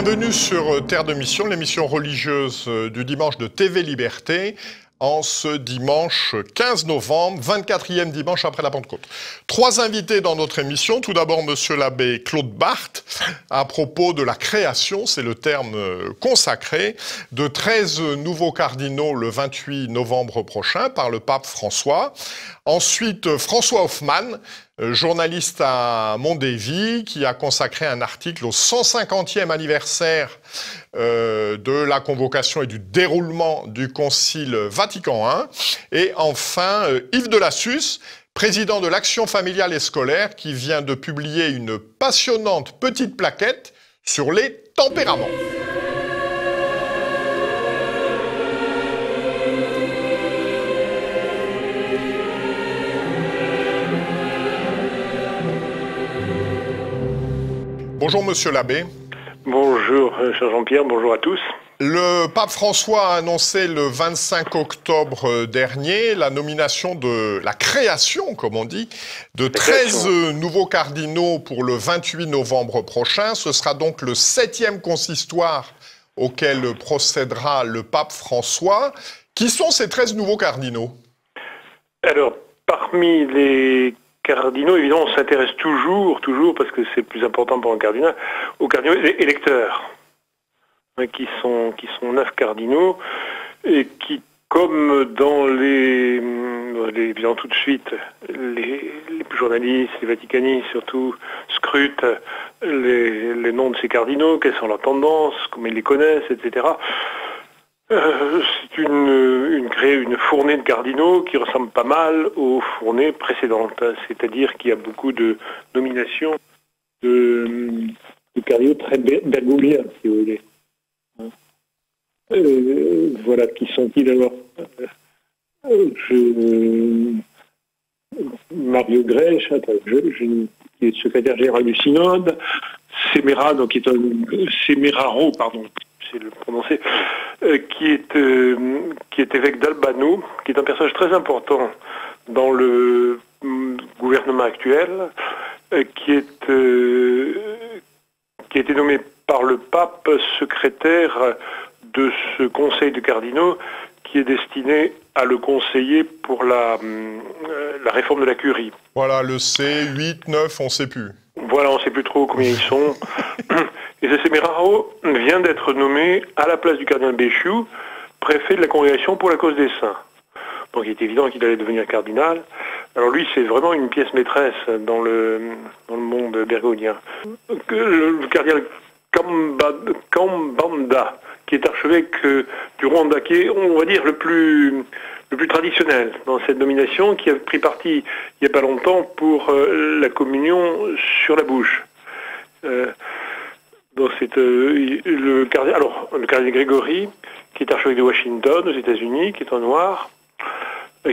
Bienvenue sur Terre de Mission, l'émission religieuse du dimanche de TV Liberté, en ce dimanche 15 novembre, 24e dimanche après la Pentecôte. 3 invités dans notre émission. Tout d'abord, monsieur l'abbé Claude Barthes, à propos de la création, c'est le terme consacré, de 13 nouveaux cardinaux le 28 novembre prochain par le pape François. Ensuite, François Hoffmann, journaliste à Mondévy, qui a consacré un article au 150e anniversaire de la convocation et du déroulement du Concile Vatican I. Et enfin, Yves Delassus, président de l'Action familiale et scolaire, qui vient de publier une passionnante petite plaquette sur les tempéraments. Bonjour Monsieur l'abbé. Bonjour cher Jean-Pierre, bonjour à tous. Le pape François a annoncé le 25 octobre dernier la nomination de la création, comme on dit, de 13 nouveaux cardinaux pour le 28 novembre prochain. Ce sera donc le 7e consistoire auquel procédera le pape François. Qui sont ces 13 nouveaux cardinaux? Alors, parmi les cardinaux, évidemment, on s'intéresse toujours, parce que c'est plus important pour un cardinal, aux cardinaux électeurs, qui sont 9 cardinaux, et qui, comme dans évidemment tout de suite, les journalistes, les vaticanistes surtout, scrutent les noms de ces cardinaux, quelles sont leurs tendances, comment ils les connaissent, etc. C'est une fournée de cardinaux qui ressemble pas mal aux fournées précédentes, c'est-à-dire qu'il y a beaucoup de nominations de cardinaux très bergouliens, si vous voulez. Voilà, qui sont-ils alors? Mario Grech, qui est secrétaire général du synode, Semeraro, pardon, c'est le prononcer, qui est évêque d'Albano, qui est un personnage très important dans le gouvernement actuel, qui a été nommé par le pape secrétaire de ce conseil de cardinaux qui est destiné à le conseiller pour la réforme de la curie. Voilà, le C, 8, 9, on ne sait plus. Voilà, on ne sait plus trop combien ils sont. Et ce Semeraro vient d'être nommé à la place du cardinal Béchiou, préfet de la Congrégation pour la cause des saints. Donc il est évident qu'il allait devenir cardinal. Alors lui, c'est vraiment une pièce maîtresse dans le monde bergoglien. Le cardinal Kambanda, qui est archevêque du Rwanda, qui est, on va dire, le plus traditionnel dans cette nomination, qui a pris parti il n'y a pas longtemps pour la communion sur la bouche. Donc c'est le cardinal Grégory, qui est archevêque de Washington aux États-Unis, qui est un noir,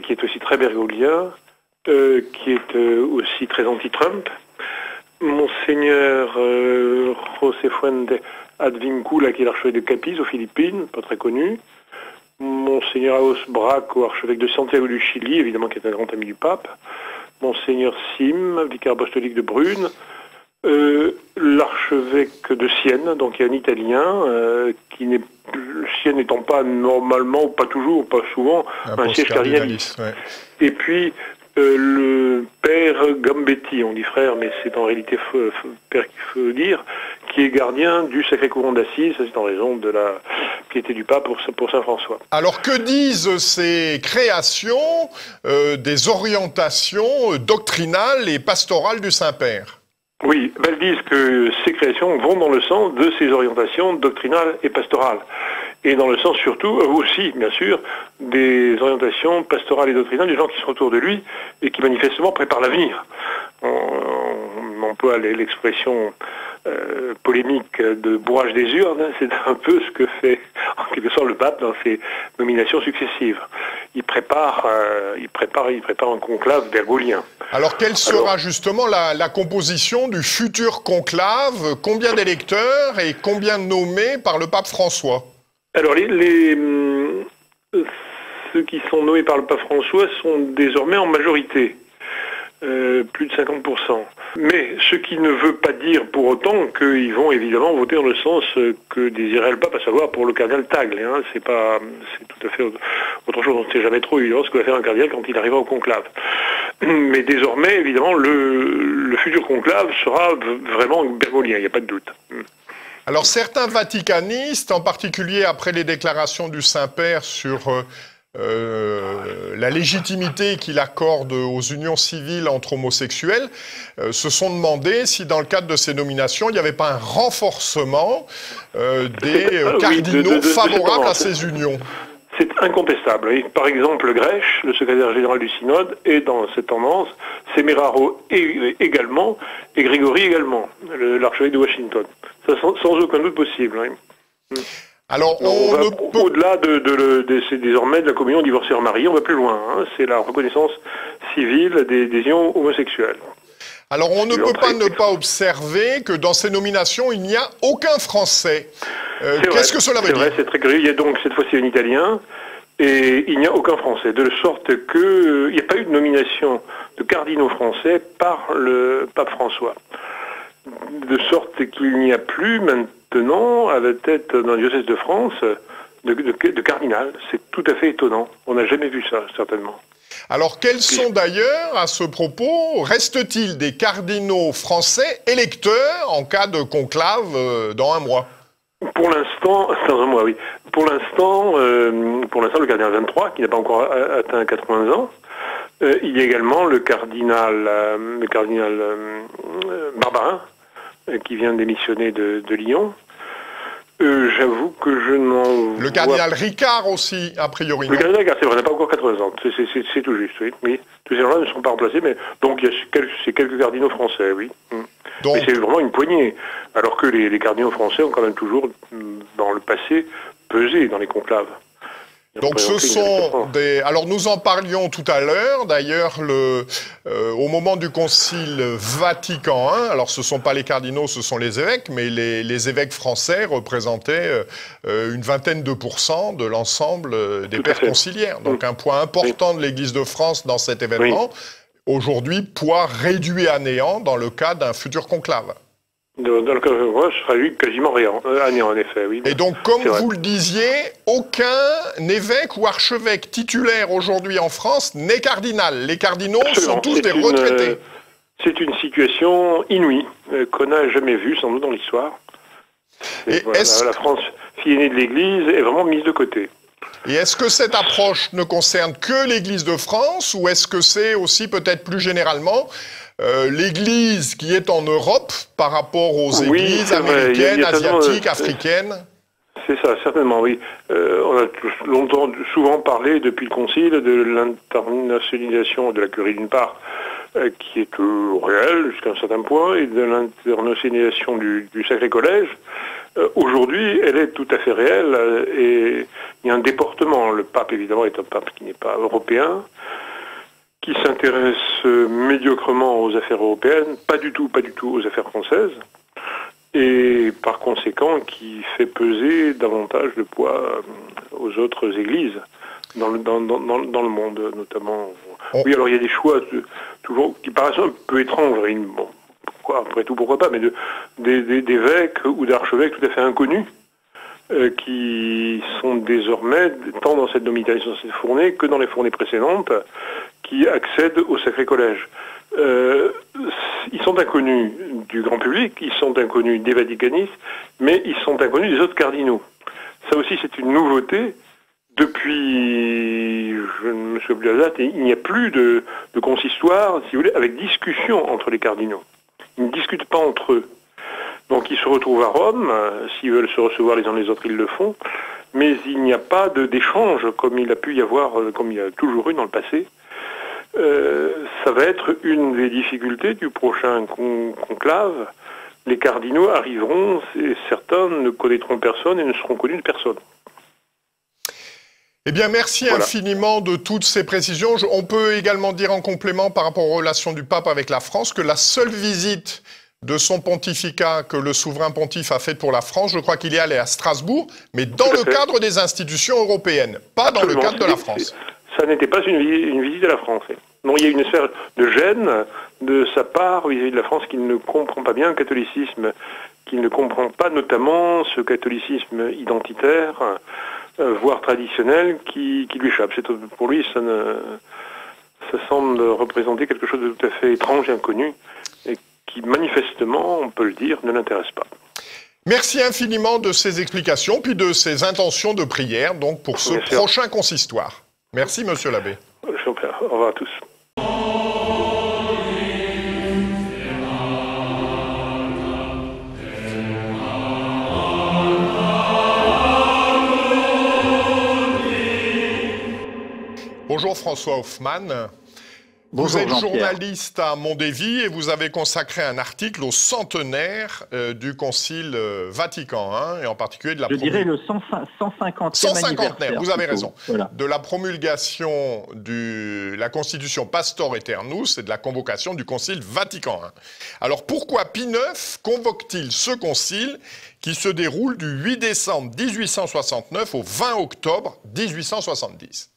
qui est aussi très bergoglien, qui est aussi très anti-Trump. Monseigneur José Fuente Advincula, qui est l'archevêque de Capiz aux Philippines, pas très connu. Monseigneur Aos Braco, archevêque de Santiago du Chili, évidemment qui est un grand ami du pape. Monseigneur Sim, vicaire apostolique de Brune. L'archevêque de Sienne, donc il y a un Italien, Sienne n'étant pas normalement, ou pas toujours, ou pas souvent, un siège cardinaliste. Ouais. Et puis le père Gambetti, on dit frère, mais c'est en réalité père qu'il faut dire, qui est gardien du Sacré-Courant d'Assise, c'est en raison de la piété du pape pour Saint François. Alors que disent ces créations des orientations doctrinales et pastorales du Saint-Père? Oui, elles disent que ces créations vont dans le sens de ces orientations doctrinales et pastorales. Et dans le sens surtout, aussi, bien sûr, des orientations pastorales et doctrinales des gens qui sont autour de lui et qui manifestement préparent l'avenir. On emploie l'expression polémique de bourrage des urnes, c'est un peu ce que fait en quelque sorte le pape dans ses nominations successives. Il prépare un conclave bergoglien. Alors quelle sera justement la composition du futur conclave? Combien d'électeurs et combien nommés par le pape François? Alors ceux qui sont nommés par le pape François sont désormais en majorité. plus de 50%. Mais ce qui ne veut pas dire pour autant qu'ils vont évidemment voter dans le sens que désirait le pape, à savoir pour le cardinal Tagle. Hein. C'est tout à fait autre chose. On ne sait jamais trop évidemment ce que va faire un cardinal quand il arrivera au conclave. Mais désormais, évidemment, le futur conclave sera vraiment bergolien, il n'y a pas de doute. Alors certains vaticanistes, en particulier après les déclarations du Saint-Père sur la légitimité qu'il accorde aux unions civiles entre homosexuels, se sont demandé si dans le cadre de ces nominations, il n'y avait pas un renforcement des cardinaux favorables à ces unions. C'est incontestable. Et par exemple, Grèche, le secrétaire général du synode, est dans cette tendance, Semeraro également, et Grégory également, l'archevêque de Washington. Ça, sans aucun doute possible. Hein. Alors, au-delà c'est désormais de la communion divorcée en mariée, on va plus loin. Hein. C'est la reconnaissance civile des unions homosexuelles. Alors, on ne peut pas ne pas observer que dans ces nominations, il n'y a aucun Français. Qu'est-ce que cela veut dire ? C'est très curieux. Il y a donc cette fois-ci un Italien et il n'y a aucun Français. De sorte qu'il n'y a pas eu de nomination de cardinaux français par le pape François. De sorte qu'il n'y a plus maintenant, à la tête d'un diocèse de France, de cardinal. C'est tout à fait étonnant. On n'a jamais vu ça, certainement. Alors, quels sont d'ailleurs, à ce propos, reste-t-il des cardinaux français électeurs en cas de conclave dans un mois ? Pour l'instant, dans un mois, oui. Pour l'instant, le cardinal 23, qui n'a pas encore atteint 80 ans. Il y a également le cardinal Barbarin, qui vient de démissionner de Lyon. J'avoue que je n'en Le cardinal Ricard aussi, a priori. Le cardinal Ricard, c'est vrai, n'a pas encore 80 ans. C'est tout juste, oui. Mais tous ces gens-là ne sont pas remplacés, mais donc il y a quelques cardinaux français, oui. Donc... Mais c'est vraiment une poignée. Alors que les cardinaux français ont quand même toujours, dans le passé, pesé dans les conclaves. Donc ce sont des... Alors nous en parlions tout à l'heure, d'ailleurs, au moment du Concile Vatican I, alors ce ne sont pas les cardinaux, ce sont les évêques, mais les évêques français représentaient une vingtaine de % de l'ensemble des pères conciliaires. Donc un point important de l'Église de France dans cet événement, aujourd'hui, poids réduit à néant dans le cas d'un futur conclave. Dans le cas de moi, ce sera quasiment rien, en effet, oui. Et donc, comme vous le disiez, aucun évêque ou archevêque titulaire aujourd'hui en France n'est cardinal. Les cardinaux sont tous des retraités. C'est une situation inouïe, qu'on n'a jamais vue, sans doute, dans l'histoire. Voilà, la France, fille aînée de l'Église, est vraiment mise de côté. Et est-ce que cette approche ne concerne que l'Église de France, ou est-ce que c'est aussi, peut-être plus généralement, l'Église qui est en Europe par rapport aux églises américaines, asiatiques, africaines? C'est ça, certainement, oui. On a souvent parlé depuis le Concile de l'internationalisation de la curie d'une part, qui est réelle jusqu'à un certain point, et de l'internationalisation du Sacré Collège. Aujourd'hui, elle est tout à fait réelle, et il y a un déportement. Le pape, évidemment, est un pape qui n'est pas européen, qui s'intéresse médiocrement aux affaires européennes, pas du tout aux affaires françaises, et par conséquent qui fait peser davantage de poids aux autres églises dans le monde, notamment. Oui, alors il y a des choix toujours qui paraissent un peu étranges, bon, après tout, pourquoi pas, mais d'évêques ou d'archevêques tout à fait inconnus, qui sont désormais, tant dans cette nomination, dans cette fournée, que dans les fournées précédentes, qui accèdent au Sacré Collège. Ils sont inconnus du grand public, ils sont inconnus des vaticanistes, mais ils sont inconnus des autres cardinaux. Ça aussi, c'est une nouveauté. Depuis, je ne me souviens plus de la date, il n'y a plus de consistoire, si vous voulez, avec discussion entre les cardinaux. Ils ne discutent pas entre eux. Donc ils se retrouvent à Rome, s'ils veulent se recevoir les uns les autres, ils le font, mais il n'y a pas d'échange comme il a pu y avoir, comme il y a toujours eu dans le passé. Ça va être une des difficultés du prochain conclave. Les cardinaux arriveront, et certains ne connaîtront personne et ne seront connus de personne. Eh bien, merci infiniment de toutes ces précisions. On peut également dire en complément par rapport aux relations du pape avec la France que la seule visite de son pontificat que le souverain pontife a faite pour la France, je crois qu'il y allait à Strasbourg, mais dans le cadre des institutions européennes, pas dans le cadre de la France. Ça n'était pas une visite à la France. Non, il y a une espèce de gêne de sa part vis-à-vis de la France qui ne comprend pas bien le catholicisme, qui ne comprend pas notamment ce catholicisme identitaire, voire traditionnel, qui lui échappe. Pour lui, ça semble représenter quelque chose de tout à fait étrange et inconnu, et qui manifestement, on peut le dire, ne l'intéresse pas. Merci infiniment de ces explications, puis de ces intentions de prière donc pour ce prochain consistoire. Merci, monsieur l'abbé. Au revoir à tous. Bonjour François Hoffmann. Bonjour, vous êtes journaliste à Mondévy et vous avez consacré un article au centenaire du Concile Vatican I, et en particulier de la... Je dirais le 150e anniversaire. Vous avez raison. Voilà. De la promulgation de la Constitution Pastor Aeternus et de la convocation du Concile Vatican I. Alors pourquoi Pie IX convoque-t-il ce concile qui se déroule du 8 décembre 1869 au 20 octobre 1870 ?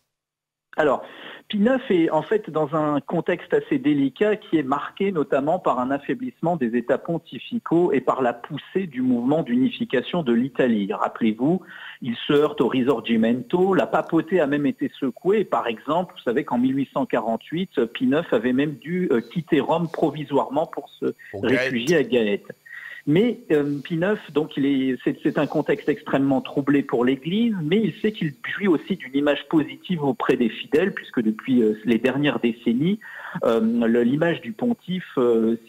Alors, Pie IX est en fait dans un contexte assez délicat qui est marqué notamment par un affaiblissement des États pontificaux et par la poussée du mouvement d'unification de l'Italie. Rappelez-vous, il se heurte au Risorgimento, la papauté a même été secouée. Par exemple, vous savez qu'en 1848, Pie IX avait même dû quitter Rome provisoirement pour se réfugier à Gaète. Mais Pie IX, donc c'est un contexte extrêmement troublé pour l'Église, mais il sait qu'il jouit aussi d'une image positive auprès des fidèles, puisque depuis les dernières décennies, l'image du pontife,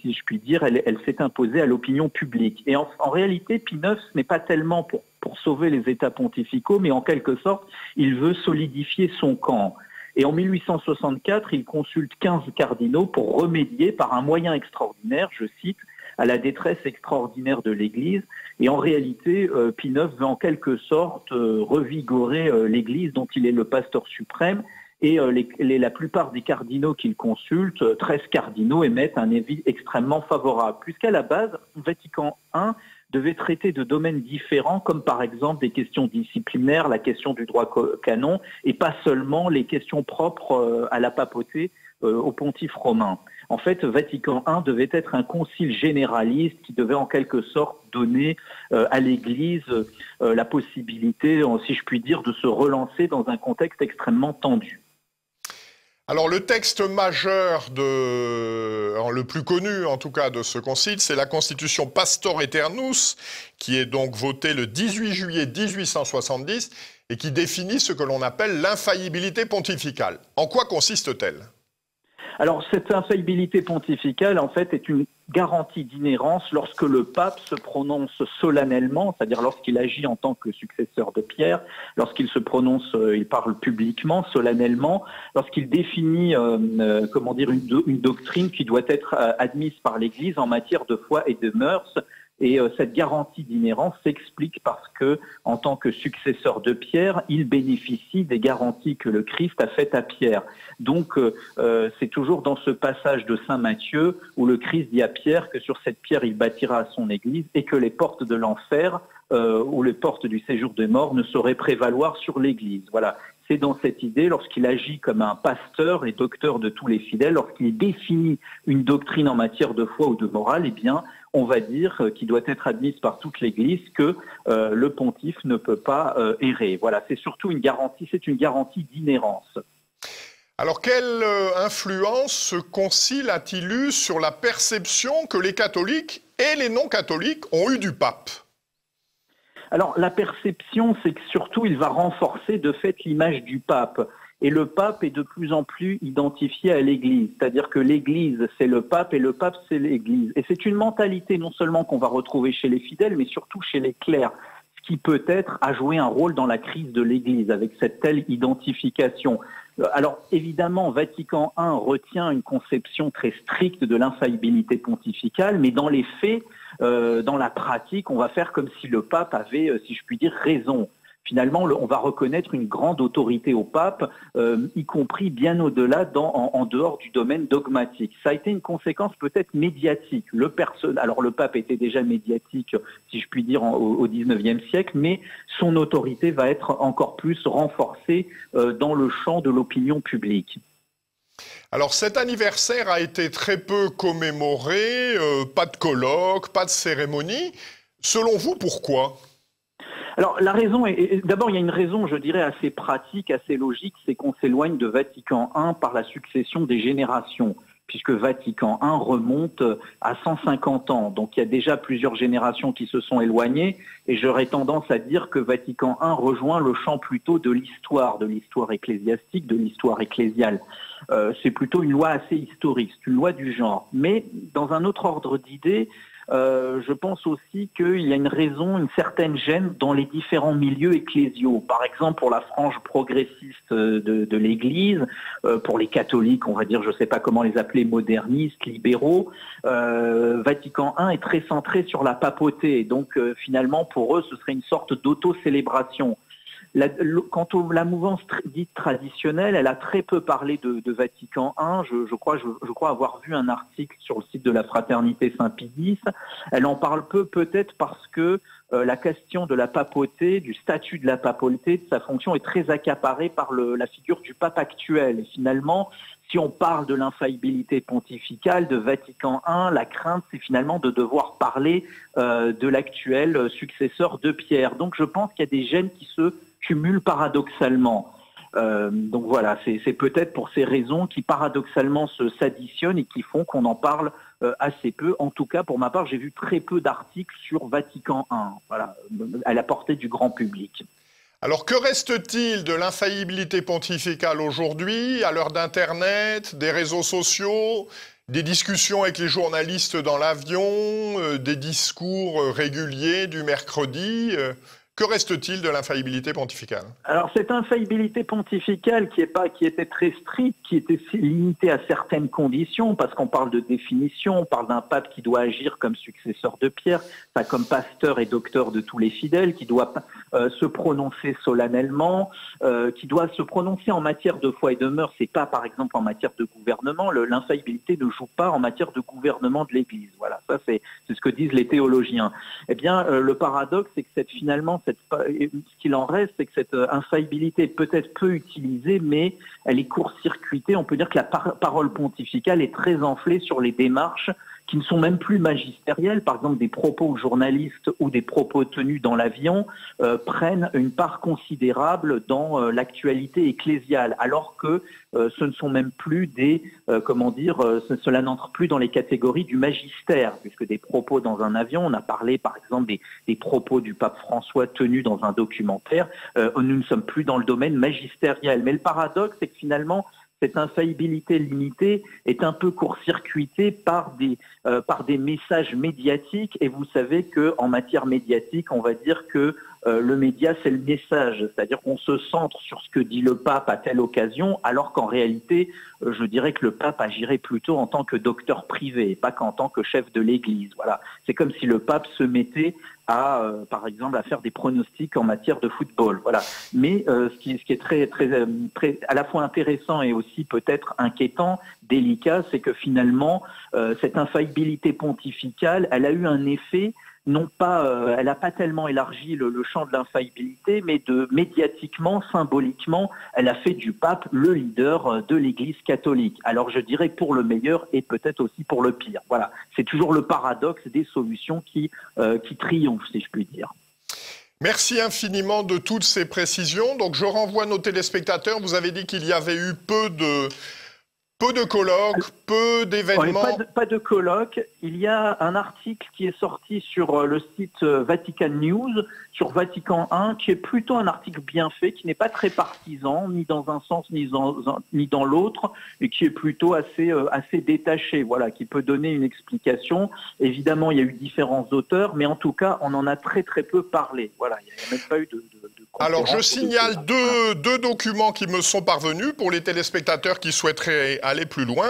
si je puis dire, elle s'est imposée à l'opinion publique. Et en réalité, Pie IX, ce n'est pas tellement pour sauver les États pontificaux, mais en quelque sorte, il veut solidifier son camp. Et en 1864, il consulte 15 cardinaux pour remédier par un moyen extraordinaire, je cite, à la détresse extraordinaire de l'Église. Et en réalité, Pie IX veut en quelque sorte revigorer l'Église dont il est le pasteur suprême. Et la plupart des cardinaux qu'il consulte, 13 cardinaux, émettent un avis extrêmement favorable. Puisqu'à la base, Vatican I devait traiter de domaines différents, comme par exemple des questions disciplinaires, la question du droit canon, et pas seulement les questions propres à la papauté, au pontife romain. En fait, Vatican I devait être un concile généraliste qui devait en quelque sorte donner à l'Église la possibilité, si je puis dire, de se relancer dans un contexte extrêmement tendu. Alors le texte majeur, le plus connu en tout cas de ce concile, c'est la Constitution Pastor Aeternus, qui est donc votée le 18 juillet 1870 et qui définit ce que l'on appelle l'infaillibilité pontificale. En quoi consiste-t-elle ? Alors, cette infaillibilité pontificale, en fait, est une garantie d'inhérence lorsque le pape se prononce solennellement, c'est-à-dire lorsqu'il agit en tant que successeur de Pierre, lorsqu'il se prononce, il parle publiquement, solennellement, lorsqu'il définit, une doctrine qui doit être admise par l'Église en matière de foi et de mœurs. Et cette garantie d'inhérence s'explique parce que, en tant que successeur de Pierre, il bénéficie des garanties que le Christ a faites à Pierre. Donc, c'est toujours dans ce passage de Saint Matthieu où le Christ dit à Pierre que sur cette pierre, il bâtira son Église et que les portes de l'enfer ou les portes du séjour des morts ne sauraient prévaloir sur l'Église. Voilà. C'est dans cette idée, lorsqu'il agit comme un pasteur et docteur de tous les fidèles, lorsqu'il définit une doctrine en matière de foi ou de morale, eh bien, on va dire qu'il doit être admise par toute l'Église que le pontife ne peut pas errer. Voilà, c'est surtout une garantie d'inhérence. Alors, quelle influence ce concile a-t-il eu sur la perception que les catholiques et les non-catholiques ont eue du pape ? Alors, la perception, c'est que surtout, il va renforcer de fait l'image du pape. Et le pape est de plus en plus identifié à l'Église. C'est-à-dire que l'Église, c'est le pape et le pape, c'est l'Église. Et c'est une mentalité non seulement qu'on va retrouver chez les fidèles, mais surtout chez les clercs, ce qui peut-être a joué un rôle dans la crise de l'Église avec cette telle identification. Alors évidemment, Vatican I retient une conception très stricte de l'infaillibilité pontificale, mais dans les faits, dans la pratique, on va faire comme si le pape avait, si je puis dire, raison. Finalement, on va reconnaître une grande autorité au pape, y compris bien au-delà, en dehors du domaine dogmatique. Ça a été une conséquence peut-être médiatique. Alors le pape était déjà médiatique, si je puis dire, au XIXe siècle, mais son autorité va être encore plus renforcée dans le champ de l'opinion publique. Alors cet anniversaire a été très peu commémoré, pas de colloque, pas de cérémonie. Selon vous, pourquoi ? Alors la raison est d'abord il y a une raison, je dirais, assez pratique, assez logique, c'est qu'on s'éloigne de Vatican I par la succession des générations, puisque Vatican I remonte à 150 ans. Donc il y a déjà plusieurs générations qui se sont éloignées, et j'aurais tendance à dire que Vatican I rejoint le champ plutôt de l'histoire ecclésiastique, de l'histoire ecclésiale. C'est plutôt une loi assez historique, c'est une loi du genre. Mais dans un autre ordre d'idées, je pense aussi qu'il y a une raison, une certaine gêne dans les différents milieux ecclésiaux. Par exemple, pour la frange progressiste de l'Église, pour les catholiques, on va dire, je ne sais pas comment les appeler, modernistes, libéraux, Vatican I est très centré sur la papauté. Donc, finalement, pour eux, ce serait une sorte d'auto-célébration. Quant à la mouvance dite traditionnelle, elle a très peu parlé de Vatican I. Je crois avoir vu un article sur le site de la Fraternité Saint-Pie X. Elle en parle peu, peut-être parce que la question de la papauté, du statut de la papauté, de sa fonction, est très accaparée par la figure du pape actuel. Et finalement, si on parle de l'infaillibilité pontificale de Vatican I, la crainte, c'est finalement de devoir parler de l'actuel successeur de Pierre. Donc je pense qu'il y a des gènes qui se cumulent paradoxalement. Donc voilà, c'est peut-être pour ces raisons qui paradoxalement s'additionnent et qui font qu'on en parle assez peu. En tout cas, pour ma part, j'ai vu très peu d'articles sur Vatican I, voilà, à la portée du grand public. Alors que reste-t-il de l'infaillibilité pontificale aujourd'hui, à l'heure d'Internet, des réseaux sociaux, des discussions avec les journalistes dans l'avion, des discours réguliers du mercredi Que reste-t-il de l'infaillibilité pontificale? Alors cette infaillibilité pontificale qui était très stricte, qui était limitée à certaines conditions, parce qu'on parle de définition, on parle d'un pape qui doit agir comme successeur de Pierre, pas comme pasteur et docteur de tous les fidèles, qui doit se prononcer solennellement, qui doit se prononcer en matière de foi et de mœurs, c'est pas par exemple en matière de gouvernement, l'infaillibilité ne joue pas en matière de gouvernement de l'Église. Voilà, ça c'est ce que disent les théologiens. Eh bien, le paradoxe, c'est que ce qu'il en reste, c'est que cette infaillibilité est peut-être peu utilisée, mais elle est court-circuitée. On peut dire que la parole pontificale est très enflée sur les démarches qui ne sont même plus magistérielles. Par exemple, des propos aux journalistes ou des propos tenus dans l'avion prennent une part considérable dans l'actualité ecclésiale, alors que ce ne sont même plus cela n'entre plus dans les catégories du magistère, puisque des propos dans un avion, on a parlé par exemple des propos du pape François tenus dans un documentaire, nous ne sommes plus dans le domaine magistériel. Mais le paradoxe, c'est que finalement, cette infaillibilité limitée est un peu court-circuitée par des messages médiatiques, et vous savez qu'en matière médiatique, on va dire que le média, c'est le message, c'est-à-dire qu'on se centre sur ce que dit le pape à telle occasion, alors qu'en réalité, je dirais que le pape agirait plutôt en tant que docteur privé, et pas qu'en tant que chef de l'Église. Voilà. C'est comme si le pape se mettait par exemple, à faire des pronostics en matière de football. Voilà. Mais ce qui est très, à la fois intéressant et aussi peut-être inquiétant, délicat, c'est que finalement, cette infaillibilité pontificale, elle a eu un effet, elle n'a pas tellement élargi le champ de l'infaillibilité, mais médiatiquement, symboliquement, elle a fait du pape le leader de l'Église catholique. Alors je dirais pour le meilleur et peut-être aussi pour le pire. Voilà, c'est toujours le paradoxe des solutions qui triomphent, si je puis dire. Merci infiniment de toutes ces précisions. Donc je renvoie nos téléspectateurs. Vous avez dit qu'il y avait eu peu de colloques, peu d'événements. Oui, pas de colloques. Il y a un article qui est sorti sur le site Vatican News, sur Vatican I, qui est plutôt un article bien fait, qui n'est pas très partisan, ni dans un sens ni dans l'autre, et qui est plutôt assez détaché, voilà, qui peut donner une explication. Évidemment, il y a eu différents auteurs, mais en tout cas, on en a très très peu parlé. Voilà, il n'y a même pas eu de Alors, je signale deux documents qui me sont parvenus pour les téléspectateurs qui souhaiteraient aller plus loin.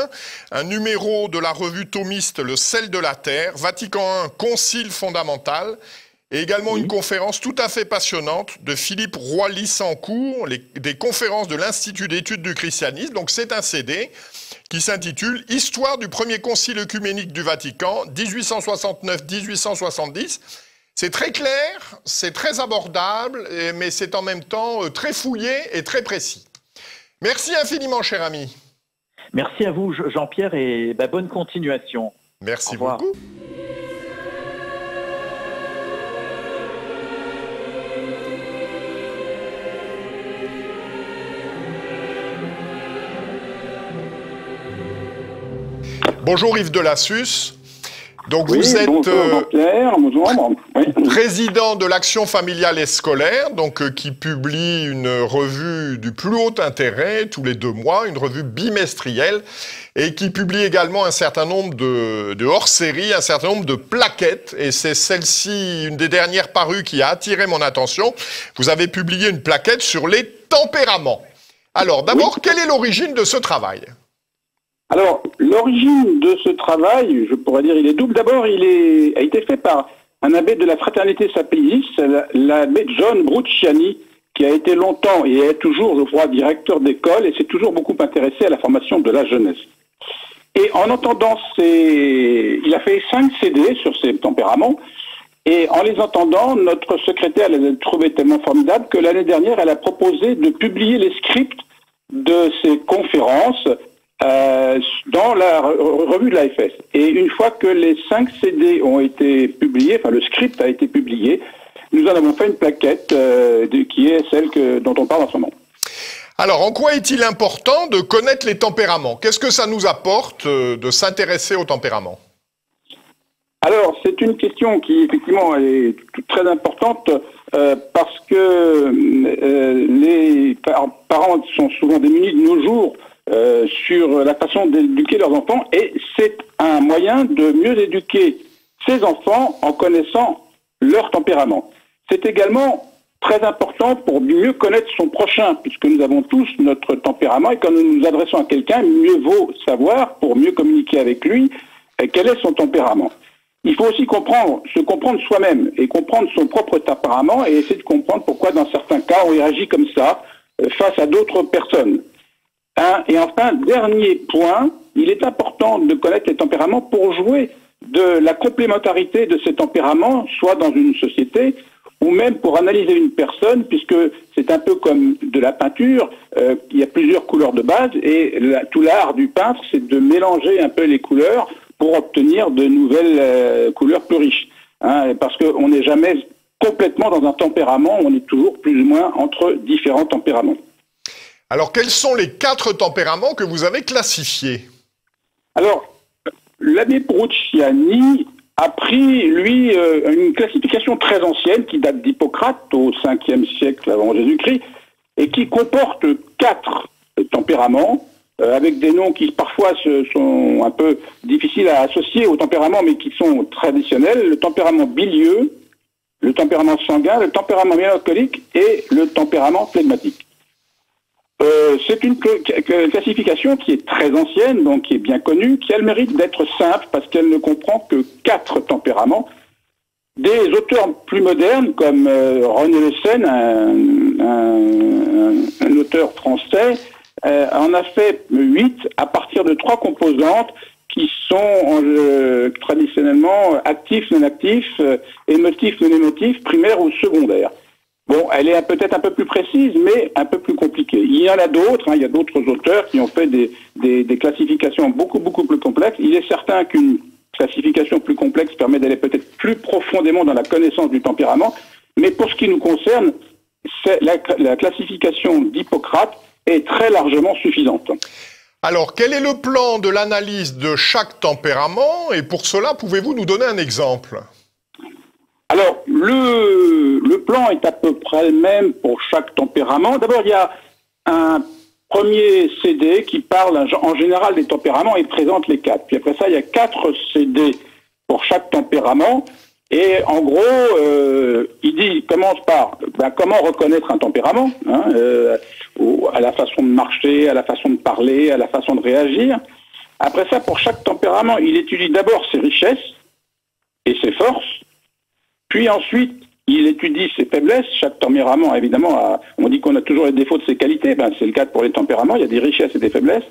Un numéro de la revue thomiste Le sel de la terre, Vatican I, Concile fondamental, et également une conférence tout à fait passionnante de Philippe Roy-Lissancourt, des conférences de l'Institut d'études du christianisme. Donc, c'est un CD qui s'intitule « Histoire du premier concile œcuménique du Vatican, 1869-1870 ». C'est très clair, c'est très abordable, mais c'est en même temps très fouillé et très précis. Merci infiniment, cher ami. Merci à vous, Jean-Pierre, et bonne continuation. Merci beaucoup. Bonjour Yves Delassus. Donc vous êtes président de l'Action familiale et scolaire, qui publie une revue du plus haut intérêt tous les 2 mois, une revue bimestrielle, et qui publie également un certain nombre de hors-séries, un certain nombre de plaquettes. Et c'est celle-ci, une des dernières parues, qui a attiré mon attention. Vous avez publié une plaquette sur les tempéraments. Alors d'abord, quelle est l'origine de ce travail ? Alors, l'origine de ce travail, je pourrais dire, il est double. D'abord, il a été fait par un abbé de la Fraternité Sapéis, l'abbé John Bruciani, qui a été longtemps et est toujours, je crois, directeur d'école et s'est toujours beaucoup intéressé à la formation de la jeunesse. Et en entendant il a fait 5 CD sur ces tempéraments, et en les entendant, notre secrétaire les a trouvés tellement formidables que l'année dernière, elle a proposé de publier les scripts de ces conférences dans la revue de l'AFS. Et une fois que les 5 CD ont été publiés, enfin le script a été publié, nous en avons fait une plaquette qui est celle dont on parle en ce moment. Alors, en quoi est-il important de connaître les tempéraments ? Qu'est-ce que ça nous apporte de s'intéresser aux tempéraments ? Alors, c'est une question qui, effectivement, est très importante parce que les parents sont souvent démunis de nos jours sur la façon d'éduquer leurs enfants, et c'est un moyen de mieux éduquer ses enfants en connaissant leur tempérament. C'est également très important pour mieux connaître son prochain, puisque nous avons tous notre tempérament, et quand nous nous adressons à quelqu'un, mieux vaut savoir, pour mieux communiquer avec lui, quel est son tempérament. Il faut aussi se comprendre soi-même, et comprendre son propre tempérament, et essayer de comprendre pourquoi dans certains cas on réagit comme ça face à d'autres personnes. Et enfin, dernier point, il est important de connaître les tempéraments pour jouer de la complémentarité de ces tempéraments, soit dans une société, ou même pour analyser une personne, puisque c'est un peu comme de la peinture, il y a plusieurs couleurs de base, et tout l'art du peintre, c'est de mélanger un peu les couleurs pour obtenir de nouvelles couleurs plus riches. Parce qu'on n'est jamais complètement dans un tempérament, on est toujours plus ou moins entre différents tempéraments. Alors, quels sont les 4 tempéraments que vous avez classifiés ? Alors, l'abbé Bruciani a pris, lui, une classification très ancienne qui date d'Hippocrate au 5e siècle avant Jésus-Christ et qui comporte 4 tempéraments avec des noms qui parfois sont un peu difficiles à associer au tempérament mais qui sont traditionnels. Le tempérament bilieux, le tempérament sanguin, le tempérament mélancolique et le tempérament flegmatique. C'est une classification qui est très ancienne, donc qui est bien connue, qui a le mérite d'être simple parce qu'elle ne comprend que 4 tempéraments. Des auteurs plus modernes, comme René Le Sen, un auteur français, en a fait 8 à partir de 3 composantes qui sont traditionnellement actifs, non actifs, émotifs, non émotifs, primaires ou secondaires. Bon, elle est peut-être un peu plus précise, mais un peu plus compliquée. Il y en a d'autres, il y a d'autres auteurs qui ont fait des classifications beaucoup plus complexes. Il est certain qu'une classification plus complexe permet d'aller peut-être plus profondément dans la connaissance du tempérament, mais pour ce qui nous concerne, la classification d'Hippocrate est très largement suffisante. Alors, quel est le plan de l'analyse de chaque tempérament ? Et pour cela, pouvez-vous nous donner un exemple ? Alors, le plan est à peu près le même pour chaque tempérament. D'abord, il y a un premier CD qui parle en général des tempéraments et présente les 4. Puis après ça, il y a 4 CD pour chaque tempérament. Et en gros, il commence par comment reconnaître un tempérament, à la façon de marcher, à la façon de parler, à la façon de réagir. Après ça, pour chaque tempérament, il étudie d'abord ses richesses et ses forces. Puis ensuite, il étudie ses faiblesses. Chaque tempérament, évidemment, on dit qu'on a toujours les défauts de ses qualités. C'est le cas pour les tempéraments. Il y a des richesses et des faiblesses.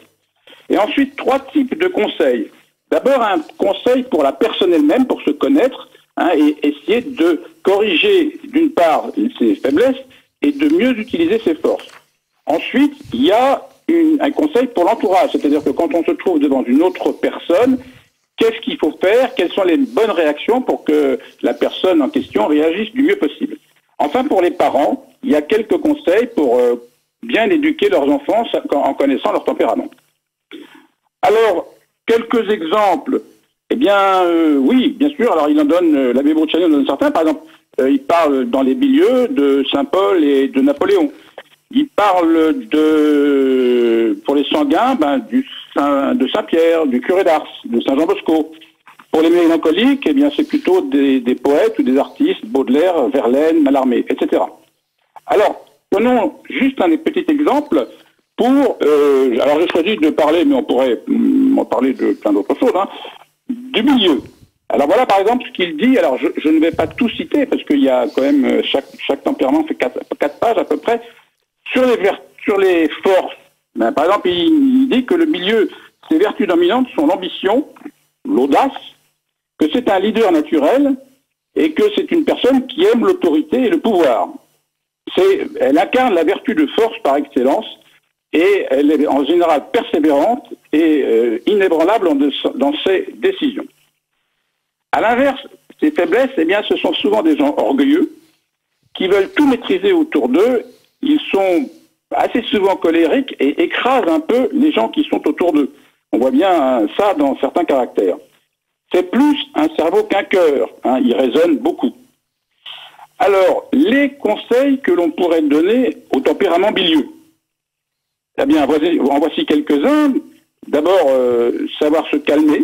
Et ensuite, 3 types de conseils. D'abord, un conseil pour la personne elle-même, pour se connaître, et essayer de corriger, d'une part, ses faiblesses et de mieux utiliser ses forces. Ensuite, il y a un conseil pour l'entourage. C'est-à-dire que quand on se trouve devant une autre personne, qu'est-ce qu'il faut faire? Quelles sont les bonnes réactions pour que la personne en question réagisse du mieux possible? Enfin, pour les parents, il y a quelques conseils pour bien éduquer leurs enfants en connaissant leur tempérament. Alors, quelques exemples. Eh bien, oui, bien sûr. Alors, il en donne, l'abbé Bruciani en donne certains. Par exemple, il parle dans les milieux de Saint-Paul et de Napoléon. Il parle pour les sanguins, de Saint-Pierre, du curé d'Ars, de Saint-Jean-Bosco. Pour les mélancoliques, eh bien, c'est plutôt des poètes ou des artistes, Baudelaire, Verlaine, Mallarmé, etc. Alors, prenons juste un petit exemple alors j'ai choisi de parler, mais on pourrait en parler de plein d'autres choses, du milieu. Alors voilà par exemple ce qu'il dit, alors je ne vais pas tout citer parce qu'il y a quand même, chaque tempérament fait 4 pages à peu près, sur les forces. Par exemple, il dit que le milieu, ses vertus dominantes sont l'ambition, l'audace, que c'est un leader naturel et que c'est une personne qui aime l'autorité et le pouvoir. Elle incarne la vertu de force par excellence et elle est en général persévérante et inébranlable dans ses décisions. À l'inverse, ses faiblesses, eh bien, ce sont souvent des gens orgueilleux qui veulent tout maîtriser autour d'eux. Ils sont assez souvent colériques et écrasent un peu les gens qui sont autour d'eux. On voit bien ça dans certains caractères. C'est plus un cerveau qu'un cœur. Il raisonne beaucoup. Alors, les conseils que l'on pourrait donner au tempérament bilieux. Eh bien, en voici quelques-uns. D'abord, savoir se calmer,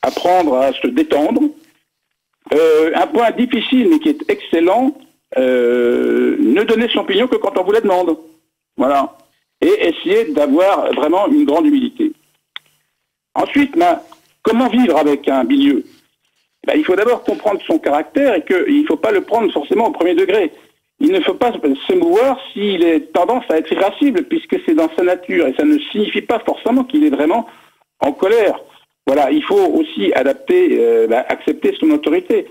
apprendre à se détendre. Un point difficile, mais qui est excellent, ne donner son opinion que quand on vous la demande. Voilà. Et essayer d'avoir vraiment une grande humilité. Ensuite, comment vivre avec un bilieux? Il faut d'abord comprendre son caractère et qu'il ne faut pas le prendre forcément au premier degré. Il ne faut pas s'émouvoir s'il a tendance à être irascible, puisque c'est dans sa nature, et ça ne signifie pas forcément qu'il est vraiment en colère. Voilà, il faut aussi accepter son autorité,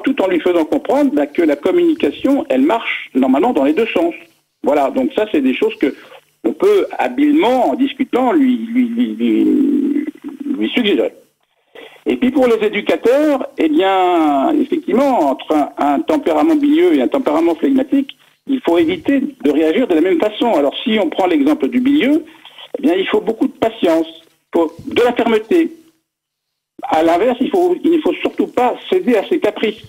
tout en lui faisant comprendre que la communication, elle marche normalement dans les deux sens. Voilà, donc ça, c'est des choses que on peut habilement, en discutant, lui suggérer. Et puis pour les éducateurs, eh bien, effectivement, entre un tempérament bilieux et un tempérament flegmatique, il faut éviter de réagir de la même façon. Alors si on prend l'exemple du bilieux, eh bien, il faut beaucoup de patience, de la fermeté. À l'inverse, il ne faut surtout pas céder à ses caprices.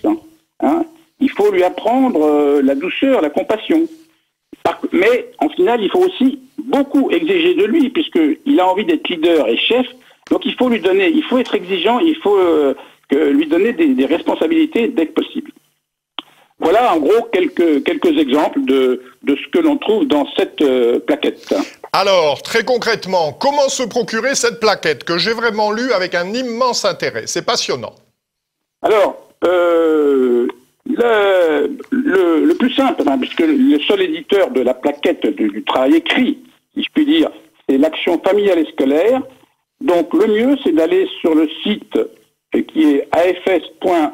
Il faut lui apprendre la douceur, la compassion. Mais en final, il faut aussi beaucoup exiger de lui, puisqu'il a envie d'être leader et chef. Donc il faut être exigeant, il faut lui donner des responsabilités dès que possible. Voilà en gros quelques exemples de ce que l'on trouve dans cette plaquette. Alors, très concrètement, comment se procurer cette plaquette que j'ai vraiment lue avec un immense intérêt? C'est passionnant. Alors, le plus simple, puisque le seul éditeur de la plaquette du travail écrit, si je puis dire, c'est l'Action familiale et scolaire. Donc le mieux, c'est d'aller sur le site qui est afs.ovh,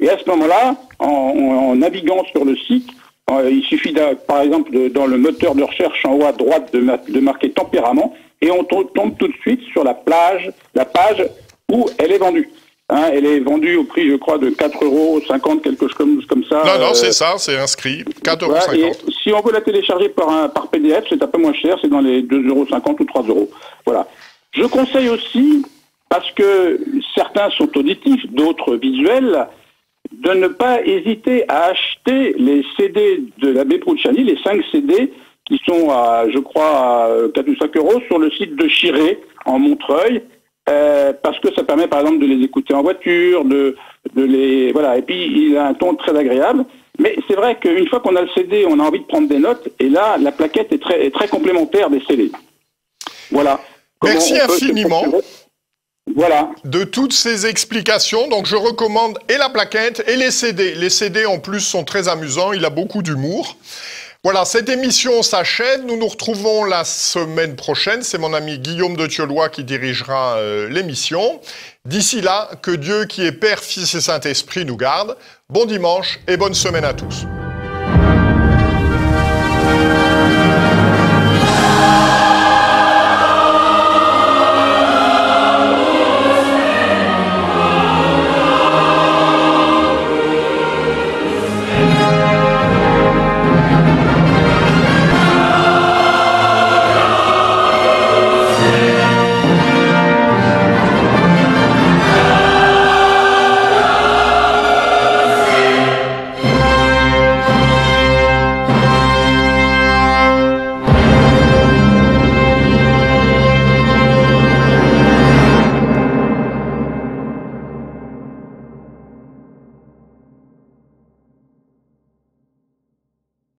et à ce moment-là, en naviguant sur le site, il suffit par exemple dans le moteur de recherche en haut à droite de marquer tempérament, et on tombe tout de suite sur la page où elle est vendue. Elle est vendue au prix, je crois, de 4,50 €, quelque chose comme ça. Non, c'est ça, c'est inscrit, 4,50 €. Et si on veut la télécharger par PDF, c'est un peu moins cher, c'est dans les 2,50 € ou 3 €. Voilà. Je conseille aussi, parce que certains sont auditifs, d'autres visuels, de ne pas hésiter à acheter les CD de l'abbé Bruciani, les 5 CD, qui sont à, je crois, à 4 ou 5 € sur le site de Chiré, en Montreuil. Parce que ça permet par exemple de les écouter en voiture, voilà, et puis il a un ton très agréable. Mais c'est vrai qu'une fois qu'on a le CD, on a envie de prendre des notes, et là, la plaquette est très complémentaire des CD. Voilà. Merci infiniment. Voilà. De toutes ces explications. Donc je recommande et la plaquette et les CD. Les CD en plus sont très amusants, il a beaucoup d'humour. Voilà, cette émission s'achève. Nous nous retrouvons la semaine prochaine. C'est mon ami Guillaume de Thieulois qui dirigera l'émission. D'ici là, que Dieu qui est Père, Fils et Saint-Esprit nous garde. Bon dimanche et bonne semaine à tous.